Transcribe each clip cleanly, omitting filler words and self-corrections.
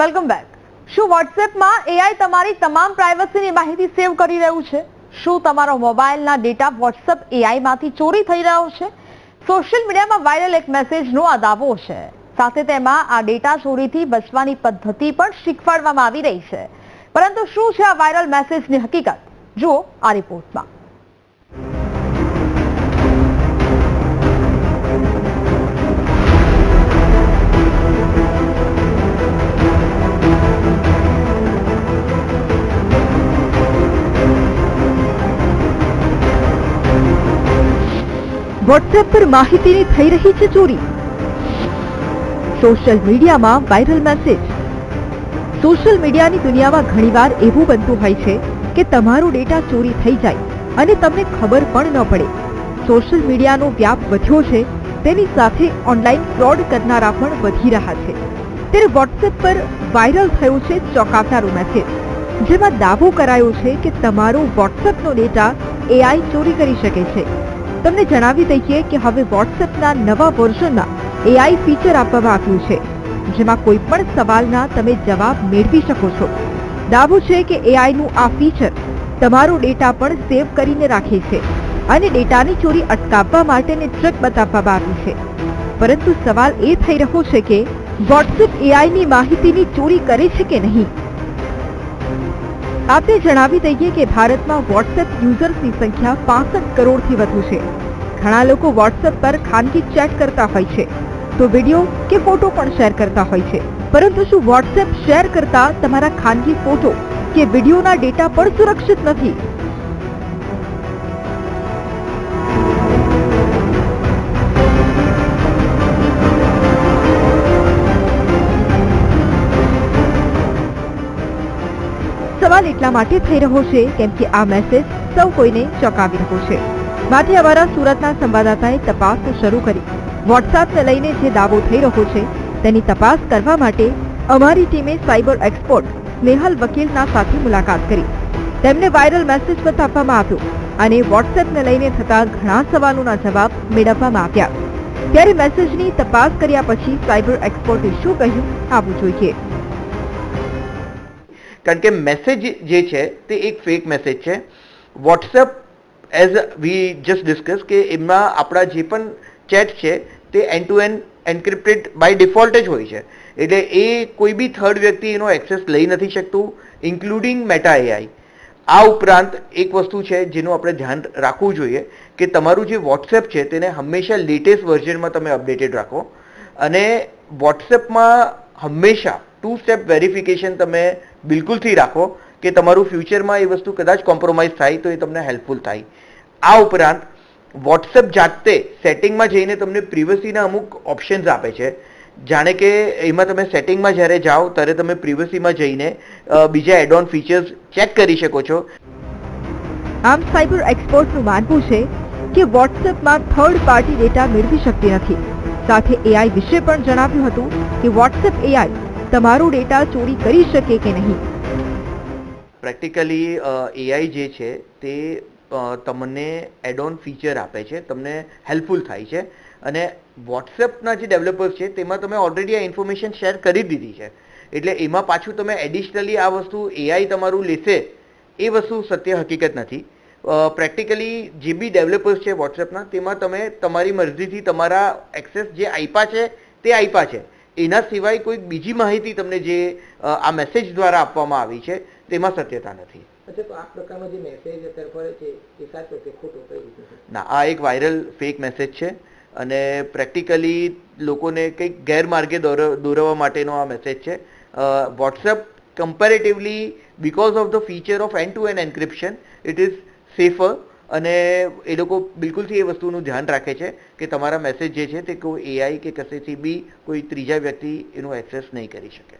Welcome back. શું વોટ્સએપમાં AI તમારી તમામ પ્રાઇવસીની માહિતી સેવ કરી રહ્યું છે? શું તમારો મોબાઈલના ડેટા વોટ્સએપ એઆઈમાંથી ચોરી થઈ રહ્યો છે? સોશિયલ મીડિયામાં વાયરલ એક મેસેજનો આ દાવો છે. સાથે તેમાં આ ડેટા ચોરીથી બચવાની પદ્ધતિ પણ શીખવાડવામાં આવી રહી છે. પરંતુ શું છે આ વાયરલ મેસેજની હકીકત? જુઓ આ રિપોર્ટમાં. વોટ્સએપ પર માહિતીની થઈ રહી છે ચોરી. સોશિયલ મીડિયામાં વાયરલ મેસેજ. સોશિયલ મીડિયાની દુનિયામાં ઘણીવાર એવું બનતું હોય છે કે તમારો ડેટા ચોરી થઈ જાય અને તમને ખબર પણ ન પડે. સોશિયલ મીડિયાનો વ્યાપ વધ્યો છે, તેની સાથે ઓનલાઈન ફ્રોડ કરનારા પણ વધી રહ્યા છે. ત્યારે વોટ્સએપ પર વાયરલ થયો છે ચોંકાવનારો મેસેજ, જેમાં દાવો કરાયો છે કે તમારો વોટ્સએપનો ડેટા એઆઈ ચોરી કરી શકે છે. તમને જણાવી દઈએ કે હવે વોટ્સએપના નવા વર્ઝનમાં એઆઈ ફીચર આપવામાં આવ્યું છે, જેમાં કોઈ પણ સવાલના તમે જવાબ મેળવી શકો છો. દાવો છે કે એઆઈનું આ ફીચર તમારો ડેટા પણ સેવ કરીને રાખે છે અને ડેટાની ચોરી અટકાવવા માટેની ટ્રિક બતાવવામાં આવી છે. પરંતુ સવાલ એ થઈ રહ્યો છે કે વોટ્સએપ એઆઈની માહિતીની ચોરી કરે છે કે નહીં. આપને જણાવી દઈએ કે ભારતમાં વોટ્સએપ યુઝર્સની સંખ્યા 65 કરોડથી વધુ છે. ઘણા લોકો વોટ્સએપ પર ખાનગી ચેટ કરતા હોય છે, તો વિડીયો કે ફોટો પણ શેર કરતા હોય છે. પરંતુ શું વોટ્સએપ શેર કરતા તમારા ખાનગી ફોટો કે વિડીયોના ડેટા પણ સુરક્ષિત નથી? સવાલ એટલા માટે થઈ રહ્યો છે કેમ કે આ મેસેજ સૌ કોઈને ચોંકાવી રહ્યો છે. માટે અમારા સુરતના સંવાદદાતાએ તપાસ શરૂ કરી વોટ્સએપને લઈને જે દાવો થઈ રહ્યો છે તેની તપાસ કરવા માટે અમારી ટીમે સાયબર એક્સપર્ટ સ્નેહલ વકીલના સાથે મુલાકાત કરી. તેમને વાયરલ મેસેજ બતાવવામાં આવ્યો અને વોટ્સએપને લઈને થતા ઘણા સવાલોના જવાબ મેળવવામાં આવ્યા. ત્યારે મેસેજની તપાસ કર્યા પછી સાયબર એક્સપર્ટે શું કહ્યું આવું જોઈએ. કારણ કે મેસેજ જે છે તે એક ફેક મેસેજ છે. WhatsApp as we just discuss કે એમાં આપણા જે પણ ચેટ છે તે end to end encrypted by default જ હોય છે. એટલે એ કોઈ બી થર્ડ વ્યક્તિ એનો એક્સેસ લઈ નથી શકતું, ઇન્ક્લુડિંગ મેટા એઆઈ. આ ઉપરાંત એક વસ્તુ છે જેનું આપણે ધ્યાન રાખવું જોઈએ કે તમારું જે વોટ્સએપ છે તેને હંમેશા લેટેસ્ટ વર્ઝનમાં તમે અપડેટેડ રાખો અને વોટ્સએપમાં હંમેશા 2 સ્ટેપ વેરિફિકેશન તમે બિલકુલથી રાખો કે તમારું ફ્યુચરમાં એ વસ્તુ કદાચ કોમ્પ્રોમાઇઝ થાય તો એ તમને હેલ્પફુલ થાય. આ ઉપરાંત વોટ્સએપ જાતે સેટિંગમાં જઈને તમને પ્રિવસીના અમુક ઓપ્શન્સ આપે છે. જાણે કે એમાં તમે સેટિંગમાં જ્યારે જાઓ ત્યારે તમે પ્રિવસીમાં જઈને બીજા એડ ઓન ફીચર્સ ચેક કરી શકો છો. આમ સાયબર એક્સપર્ટનું માનવું છે કે વોટ્સએપમાં થર્ડ પાર્ટી ડેટા મેળવી શકતી નથી. સાથે એઆઈ વિશે પણ જણાવ્યું હતું કે વોટ્સએપ એઆઈ તમારો ડેટા ચોરી કરી શકે કે નહીં. પ્રેક્ટિકલી એઆઈ જે છે તે તમને એડ ઓન ફીચર આપે છે, તમને હેલ્પફુલ થાય છે અને વોટ્સએપના જે ડેવલપર્સ છે તેમાં તમે ઓલરેડી આ ઇન્ફોર્મેશન શેર કરી દીધી છે. એટલે એમાં પાછું તમે એડિશનલી આ વસ્તુ એઆઈ તમારું લેશે એ વસ્તુ સત્ય હકીકત નથી. પ્રેક્ટિકલી જે બી ડેવલપર્સ છે વોટ્સએપના તેમાં તમે તમારી મરજીથી તમારા એક્સેસ જે આપ્યા છે તે આપ્યા છે. એના સિવાય કોઈ બીજી માહિતી તમને જે આ મેસેજ દ્વારા આપવામાં આવી છે તેમાં સત્યતા નથી. ના, આ એક વાયરલ ફેક મેસેજ છે અને પ્રેક્ટિકલી લોકોને કંઈક ગેરમાર્ગે દોરવા માટેનો આ મેસેજ છે. WhatsApp comparatively because of the feature of end to end encryption it is safer અને એ લોકો બિલકુલથી એ વસ્તુનું ધ્યાન રાખે છે કે તમારા મેસેજ જે છે તે કોઈ એઆઈ કે કશેથી બી કોઈ ત્રીજા વ્યક્તિ એનું એક્સેસ નહીં કરી શકે.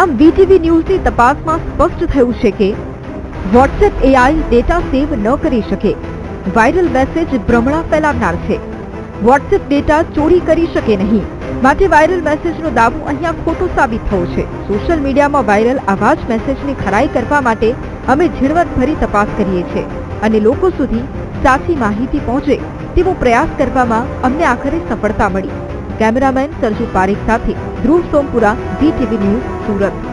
આમ વીટીવી ન્યૂઝની તપાસમાં સ્પષ્ટ થયું છે કે વોટ્સએપ એઆઈ ડેટા સેવ ન કરી શકે. વાયરલ મેસેજ ભ્રમણા ફેલાવનાર છે. વોટ્સએપ ડેટા ચોરી કરી શકે નહીં. માટે વાયરલ મેસેજનો દાવો અહીંયા ખોટો સાબિત થયો છે. સોશિયલ મીડિયામાં વાયરલ આવા જ મેસેજની ખરાઈ કરવા માટે અમે ઝીણવટભરી તપાસ કરીએ છીએ અને લોકો સુધી સાચી માહિતી પહોંચે તેવો પ્રયાસ કરવામાં અમને આખરે સફળતા મળી. કેમેરામેન સરજુ પારેખ સાથે ધ્રુવ સોમપુરા, ZTV ન્યૂઝ, સુરત।